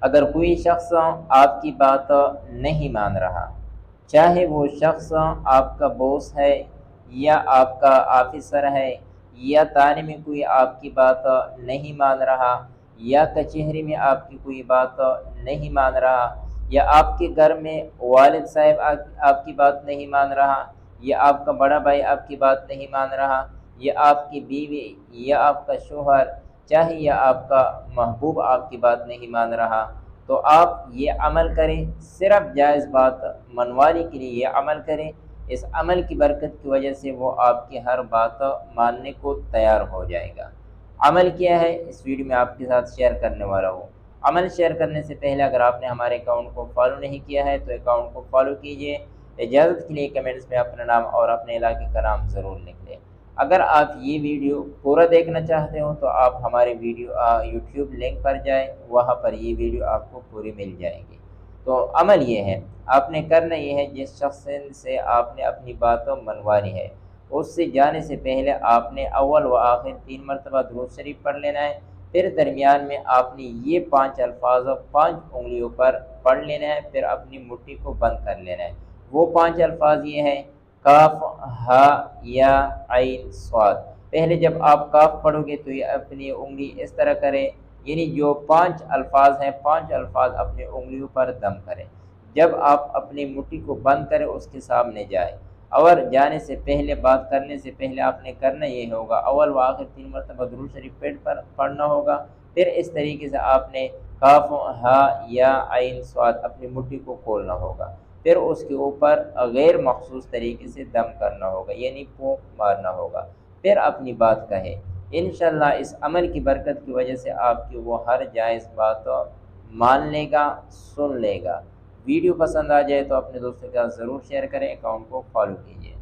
اگر کوئی شخص آپ کی بات نہیں مان رہا، چاہے وہ شخص آپ کا باس ہے یا آپ کا آفیسر ہے، یا تانے میں کوئی آپ کی بات نہیں مان رہا، یا کچہری میں آپ کی کوئی بات نہیں مان رہا، یا آپ کے گھر میں والد صاحب آپ کی بات نہیں مان رہا، یا آپ کا بڑا بھائی آپ کی بات نہیں مان رہا، یا آپ کی بیوی یا آپ کا شوہر چاہے یا آپ کا محبوب آپ کی بات نہیں مان رہا، تو آپ یہ عمل کریں، صرف جائز بات منوانے کے لیے یہ عمل کریں۔ اس عمل کی برکت کی وجہ سے وہ آپ کی ہر بات ماننے کو تیار ہو جائے گا۔ عمل کیا ہے اس ویڈیو میں آپ کے ساتھ شیئر کرنے والا ہوں۔ عمل شیئر کرنے سے پہلے اگر آپ نے ہمارے اکاؤنٹ کو فالو نہیں کیا ہے تو اکاؤنٹ کو فالو کیجئے۔ اجازت کے لیے کمنٹس میں اپنا نام اور اپنے علاقے کا نام ضرور لکھ لیں۔ اگر آپ یہ ویڈیو پورا دیکھنا چاہتے ہو تو آپ ہمارے ویڈیو یوٹیوب لنک پر جائیں، وہاں پر یہ ویڈیو آپ کو پوری مل جائے گی۔ تو عمل یہ ہے، آپ نے کرنا یہ ہے، جس شخص سے آپ نے اپنی باتوں منوانی ہے اس سے جانے سے پہلے آپ نے اول و آخر 3 مرتبہ درود شریف پڑھ لینا ہے، پھر درمیان میں آپ نے یہ 5 الفاظ 5 انگلیوں پر پڑھ لینا ہے، پھر اپنی مٹھی کو بند کر لینا ہے۔ وہ 5 الفاظ یہ ہیں: کاف، ہا، یا، عین، صاد۔ پہلے جب آپ کاف پڑھو گے تو یہ اپنی انگلی اس طرح کرے، یعنی جو 5 الفاظ ہیں 5 الفاظ اپنی انگلیوں پر دم کریں۔ جب آپ اپنی مٹھی کو بند کریں اس کے سامنے جائے، اور جانے سے پہلے بات کرنے سے پہلے آپ نے کرنا یہ ہوگا، اول و آخر 3 مرتبہ درود شریف پیٹ پر پڑھنا ہوگا، پھر اس طریقے سے آپ نے کاف، ہا، یا، عین، صاد اپنی مٹھی کو کھولنا ہوگا، پھر اس کے اوپر غیر مخصوص طریقے سے دم کرنا ہوگا، یعنی پھونک مارنا ہوگا، پھر اپنی بات کہیں۔ انشاءاللہ اس عمل کی برکت کی وجہ سے آپ کی وہ ہر جائز بات مان لے گا، سن لے گا۔ ویڈیو پسند آ جائے تو اپنے دوستوں کے ساتھ ضرور شیئر کریں، اکاؤنٹ کو فالو کیجیے۔